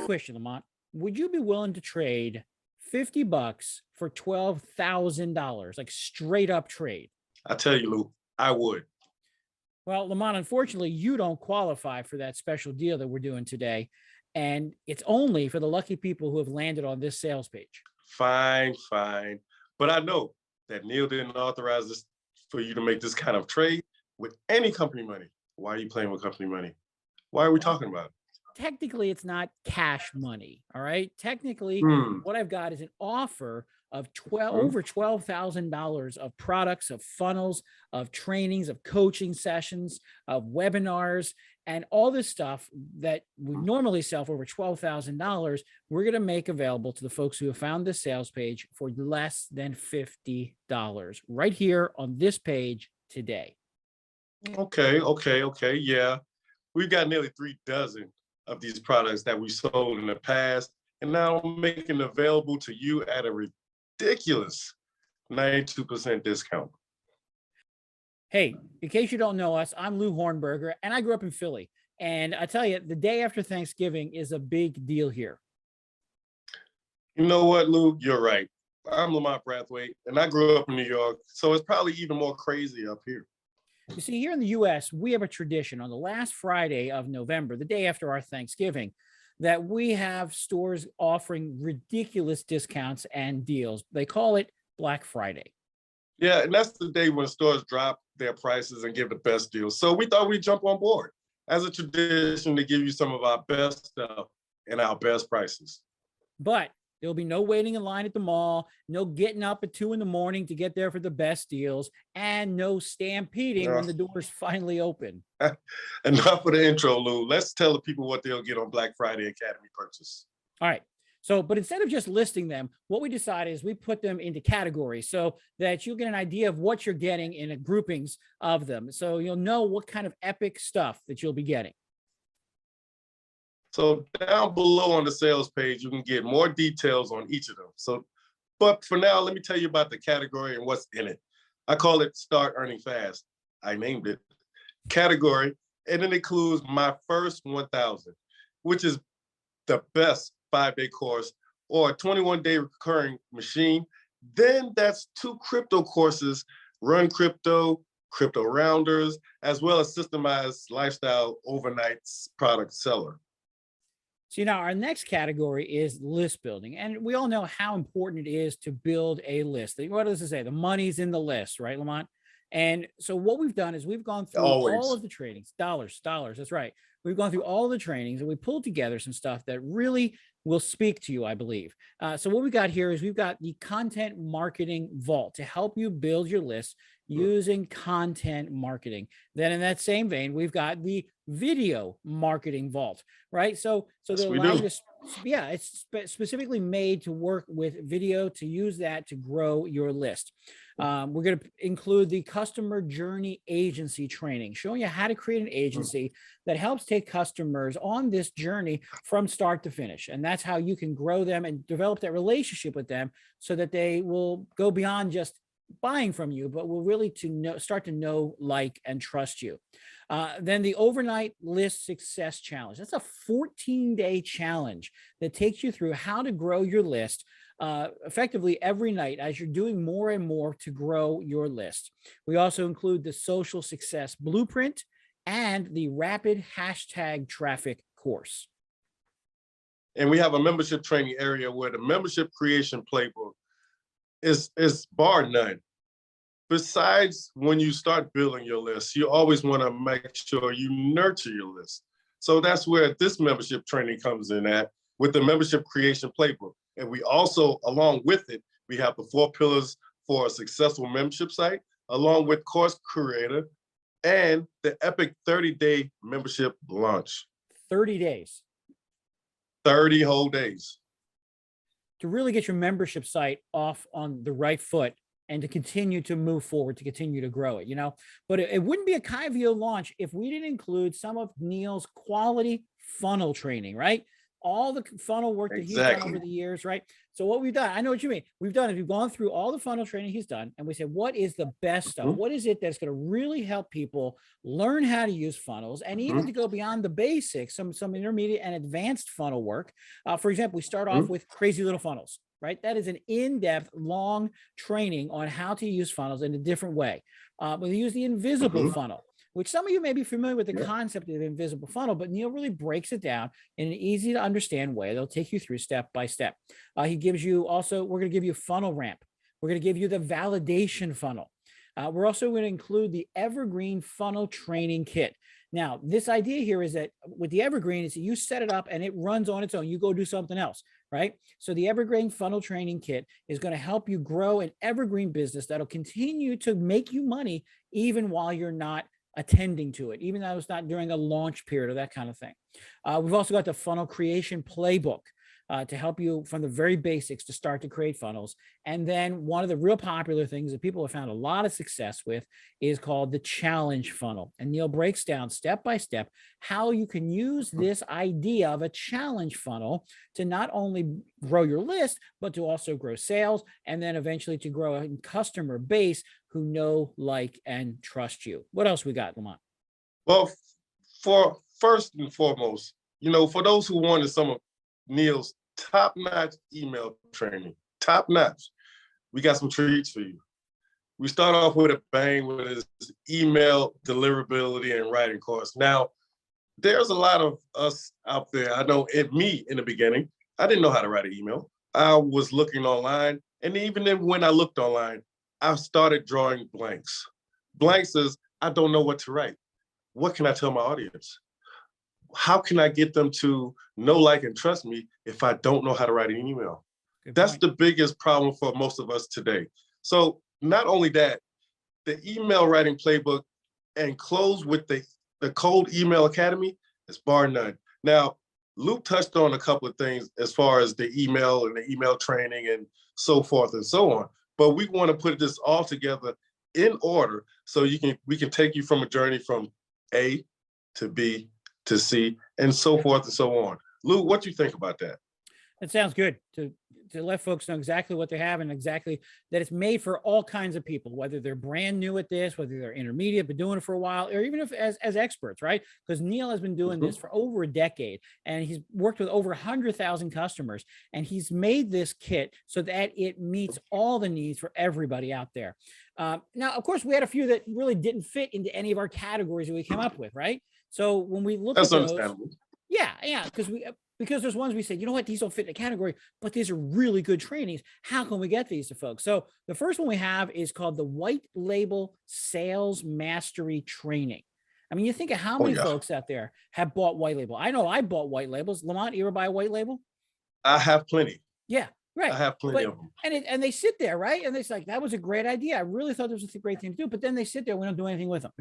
question, Lamont. Would you be willing to trade $50 for $12,000, like straight up trade? I tell you, Lou, I would. Well, Lamont, unfortunately, you don't qualify for that special deal that we're doing today. And it's only for the lucky people who have landed on this sales page. Fine, fine. But I know that Neil didn't authorize this for you to make this kind of trade with any company money. Why are you playing with company money? Why are we talking about it? Technically, it's not cash money. All right. Technically, what I've got is an offer of over $12,000 of products, of funnels, of trainings, of coaching sessions, of webinars, and all this stuff that we normally sell for over $12,000. We're going to make available to the folks who have found this sales page for less than $50 right here on this page today. Okay. Yeah. We've got nearly 36 of these products that we sold in the past, and now I'm making available to you at a ridiculous 92% discount. Hey, in case you don't know us, I'm Lou Hornberger, and I grew up in Philly. And I tell you, the day after Thanksgiving is a big deal here. You know what, Lou? You're right. I'm Lamont Brathwaite, and I grew up in New York, so it's probably even more crazy up here. You see, here in the U.S., we have a tradition on the last Friday of November, the day after our Thanksgiving, that we have stores offering ridiculous discounts and deals. They call it Black Friday. Yeah, and that's the day when stores drop their prices and give the best deals. So we thought we'd jump on board as a tradition to give you some of our best stuff and our best prices. But there'll be no waiting in line at the mall, no getting up at 2 a.m. to get there for the best deals, and no stampeding when the doors finally open. Enough of the intro, Lou. Let's tell the people what they'll get on Black Friday Academy purchase. All right. So, but instead of just listing them, what we decided is we put them into categories so that you'll get an idea of what you're getting in a groupings of them. So you'll know what kind of epic stuff that you'll be getting. So down below on the sales page, you can get more details on each of them. But for now, let me tell you about the category and what's in it. I call it Start Earning Fast. I named it category, and it includes my first 1,000, which is the best 5-day course or a 21-day recurring machine. Then that's 2 crypto courses, Run Crypto, Crypto Rounders, as well as Systemized Lifestyle Overnight Product Seller. So now our next category is list building. And we all know how important it is to build a list. What does it say? The money's in the list, right, Lamont? And so what we've done is we've gone through all of the trainings, dollars, that's right. We've gone through all the trainings and we pulled together some stuff that really will speak to you, I believe. So what we got here is we've got the content marketing vault to help you build your list using content marketing. Then in that same vein, we've got the video marketing vault, right? So they're allowing us, it's specifically made to work with video to use that to grow your list. We're going to include the customer journey agency training, showing you how to create an agency that helps take customers on this journey from start to finish. And that's how you can grow them and develop that relationship with them so that they will go beyond just buying from you, but will really start to know, like, and trust you. Then the overnight list success challenge. That's a 14-day challenge that takes you through how to grow your list effectively every night as you're doing more and more to grow your list. We also include the social success blueprint and the rapid hashtag traffic course. And we have a membership training area where the membership creation playbook is bar none. Besides, when you start building your list, you always want to make sure you nurture your list. So that's where this membership training comes in at, with the membership creation playbook. And we also, along with it, we have the 4 pillars for a successful membership site, along with Course Creator and the epic 30-day membership launch. 30 days. 30 whole days. To really get your membership site off on the right foot and to continue to move forward, to continue to grow it, you know. But it wouldn't be a Kyvio launch if we didn't include some of Neil's quality funnel training, right? all the funnel work that he's done over Exactly. the years, right? So what we've done, I know what you mean. We've done is we've gone through all the funnel training he's done, and we said, what is the best stuff? Mhm, What is it that's going to really help people learn how to use funnels, and even mhm, to go beyond the basics, some intermediate and advanced funnel work. For example, we start off mhm, with crazy little funnels, right? That is an in-depth, long training on how to use funnels in a different way. We use the invisible mhm. funnel, which some of you may be familiar with the Yeah. concept of invisible funnel, but Neil really breaks it down in an easy to understand way. They'll take you through step by step. He gives you also, we're going to give you funnel ramp. We're going to give you the validation funnel. We're also going to include the evergreen funnel training kit. Now, this idea here is that with the evergreen, is that you set it up and it runs on its own. You go do something else, right? So the evergreen funnel training kit is going to help you grow an evergreen business that'll continue to make you money even while you're not attending to it, even though it's not during a launch period or that kind of thing. We've also got the funnel creation playbook to help you from the very basics to start to create funnels. And then one of the real popular things that people have found a lot of success with is called the challenge funnel. And Neil breaks down step by step how you can use this idea of a challenge funnel to not only grow your list, but to also grow sales, and then eventually to grow a customer base who know, like, and trust you. What else we got, Lamont? Well, for first and foremost, for those who wanted some of Neil's top-notch email training, top notch, we got some treats for you. We start off with a bang with his email deliverability and writing course. Now, there's a lot of us out there. I know me in the beginning, I didn't know how to write an email. I was looking online, and even then when I looked online, I started drawing blanks. Blanks is I don't know what to write. What can I tell my audience? How can I get them to know, like, and trust me if I don't know how to write an email? Good That's point. the biggest problem for most of us today. So not only that, the email writing playbook and close with the Cold Email Academy is bar none. Now, Luke touched on a couple of things as far as the email and the email training and so forth and so on. But we want to put this all together in order so we can take you from a journey from A to B to C and so forth and so on. Luke, what do you think about that? It sounds good to let folks know exactly what they have and exactly that it's made for all kinds of people, whether they're brand new at this, whether they're intermediate, been doing it for a while, or even if as experts, right? Because Neil has been doing Mhm. this for over a decade and he's worked with over 100,000 customers, and he's made this kit so that it meets all the needs for everybody out there. Now, of course, we had a few that really didn't fit into any of our categories that we came up with, right? So when we look That's at those, understandable. yeah, because there's ones we said, you know what, these don't fit in the category, but these are really good trainings. How can we get these to folks? So the first one we have is called the White Label Sales Mastery Training. I mean, you think of how Oh many yeah, folks out there have bought white label. I know I bought white labels. Lamont, you ever buy a white label? I have plenty. Yeah, I right. have plenty But of them. and they sit there, right? And it's like, that was a great idea. I really thought this was a great thing to do. But then they sit there, we don't do anything with them.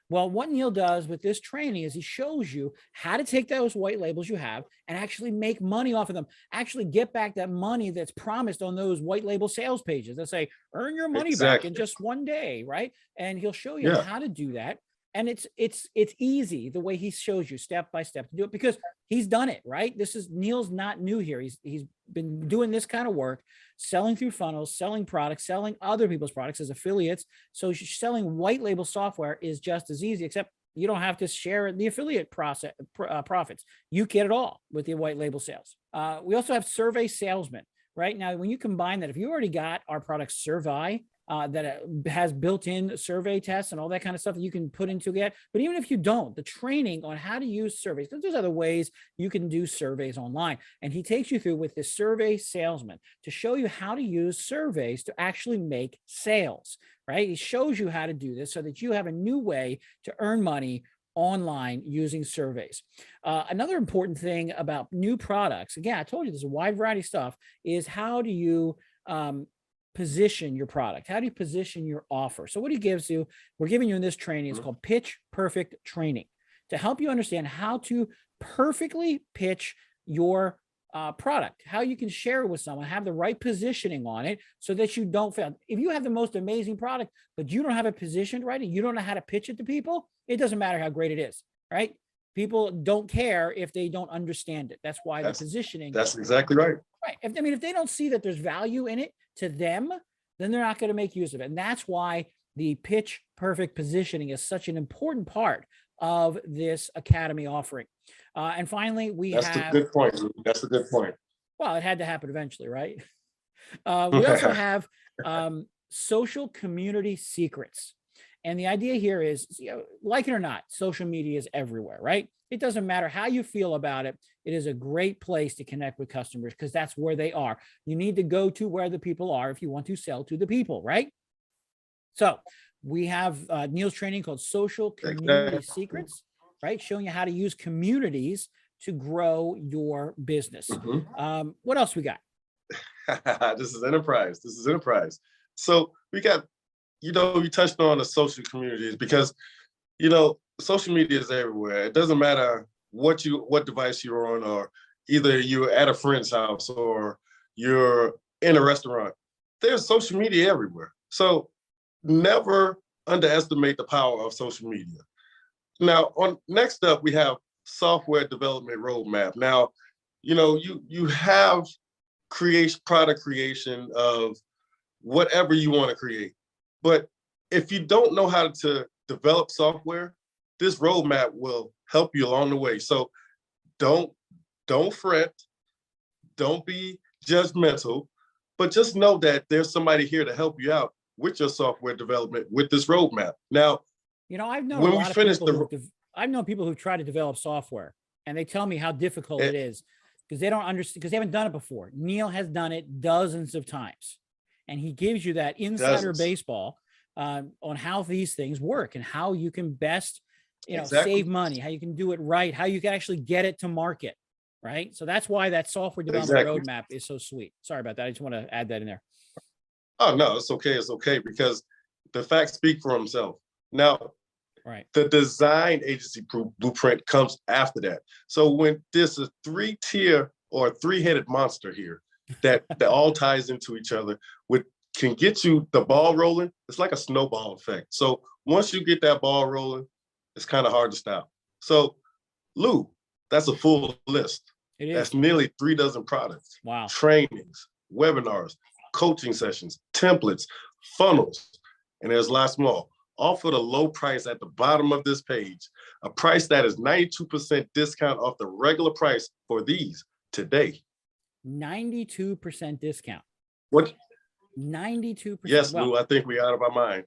Well, what Neil does with this training is he shows you how to take those white labels you have and actually make money off of them. Actually get back that money that's promised on those white label sales pages that say, earn your money back in Exactly. just one day, right? And he'll show you Yeah. how to do that. And it's easy the way he shows you step by step to do it because he's done it, right? This is Neil's not new here. He's been doing this kind of work, selling through funnels, selling products, selling other people's products as affiliates. So selling white label software is just as easy, except you don't have to share the affiliate process profits. You get it all with the white label sales. We also have survey salesmen. Right now, when you combine that, if you already got our product Survey, that has built-in survey tests and all that kind of stuff that you can put into it. But even if you don't, the training on how to use surveys, because there's other ways you can do surveys online. And he takes you through with this survey salesman to show you how to use surveys to actually make sales, right? He shows you how to do this so that you have a new way to earn money online using surveys. Another important thing about new products, again, I told you there's a wide variety of stuff, is how do you position your product? How do you position your offer? So what he gives you, we're giving you in this training, is Mhm. called Pitch Perfect Training to help you understand how to perfectly pitch your product, how you can share it with someone, have the right positioning on it so that you don't fail. If you have the most amazing product, but you don't have it positioned right and you don't know how to pitch it to people, it doesn't matter how great it is, right? People don't care if they don't understand it. That's why the That's positioning. that's exactly right. Right. If they don't see that there's value in it to them, then they're not going to make use of it. And that's why the pitch perfect positioning is such an important part of this academy offering. And finally, we That's the have, good point. Lou. That's a good point. well, it had to happen eventually, right? We also have social community secrets. And the idea here is, like it or not, social media is everywhere, right? It doesn't matter how you feel about it. It is a great place to connect with customers because that's where they are. You need to go to where the people are if you want to sell to the people, right? So we have Neil's training called Social Community Exactly. Secrets, right? Showing you how to use communities to grow your business. What else we got? This is enterprise. This is enterprise. So we got, you touched on the social communities because, social media is everywhere. It doesn't matter what device you're on, or either you're at a friend's house or you're in a restaurant. There's social media everywhere. So never underestimate the power of social media. Now, next up, we have software development roadmap. Now, you have product creation of whatever you want to create. But if you don't know how to develop software, this roadmap will help you along the way. So don't fret, don't be judgmental, but just know that there's somebody here to help you out with your software development with this roadmap. Now, I've known when a we lot of finish people I've known people who've tried to develop software, and they tell me how difficult it is because they don't understand, because they haven't done it before. Neil has done it dozens of times, and he gives you that insider baseball on how these things work and how you can best, save money, how you can do it right, how you can actually get it to market, right? So that's why that software development roadmap is so sweet. Sorry about that. I just want to add that in there. Oh, no, it's okay. It's okay because the facts speak for themselves. Now, right, the design agency blueprint comes after that. So when there's a 3-tier or a 3-headed monster here that all ties into each other, can get you the ball rolling, it's like a snowball effect. So once you get that ball rolling, it's kind of hard to stop. So, Lou, that's a full list. it is. That's nearly 3 dozen products. Wow. Trainings, webinars, coaching sessions, templates, funnels, and there's lots more. All for the low price at the bottom of this page, a price that is 92% discount off the regular price for these today. 92% discount. What? 92%. Yes, Lou, I think we're out of our mind.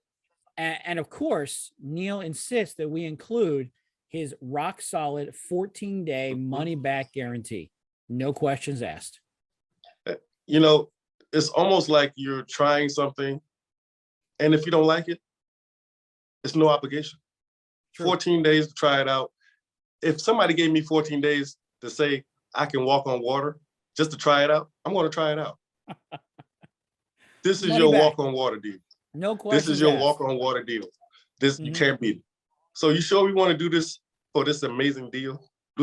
And of course, Neil insists that we include his rock solid 14-day money back guarantee. No questions asked. It's almost like you're trying something, and if you don't like it, it's no obligation. True. 14 days to try it out. If somebody gave me 14 days to say I can walk on water just to try it out, I'm going to try it out. This is your walk on water deal. No questions. This is your walk on water deal. You can't beat it. So you sure we want to do this for this amazing deal?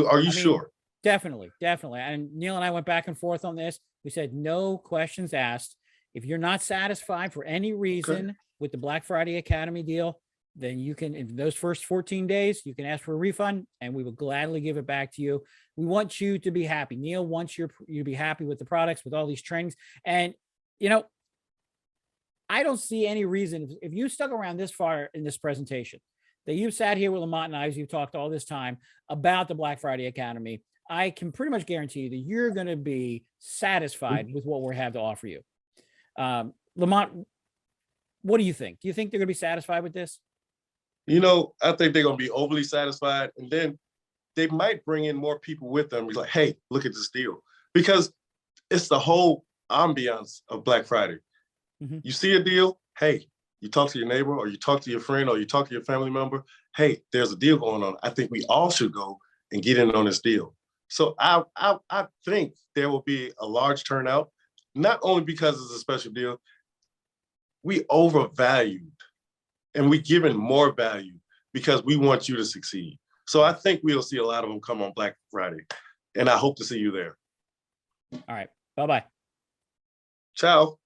Are you sure? Definitely. And Neil and I went back and forth on this. We said no questions asked. If you're not satisfied for any reason with the Black Friday Academy deal, then you can, in those first 14 days, you can ask for a refund and we will gladly give it back to you. We want you to be happy. Neil wants you to be happy with the products, with all these trainings. And, I don't see any reason, if you stuck around this far in this presentation, that you've sat here with Lamont and I, as you've talked all this time about the Black Friday Academy, I can pretty much guarantee you that you're going to be satisfied with what we have to offer you. Lamont, what do you think? Do you think they're going to be satisfied with this? I think they're going to be overly satisfied, and then they might bring in more people with them. Be like, hey, look at this deal, because it's the whole ambiance of Black Friday. You see a deal, hey, you talk to your neighbor, or you talk to your friend, or you talk to your family member, hey, there's a deal going on. I think we all should go and get in on this deal. So I think there will be a large turnout, not only because it's a special deal, we overvalued and we given more value because we want you to succeed. So I think we'll see a lot of them come on Black Friday, and I hope to see you there. All right. Bye-bye. Ciao.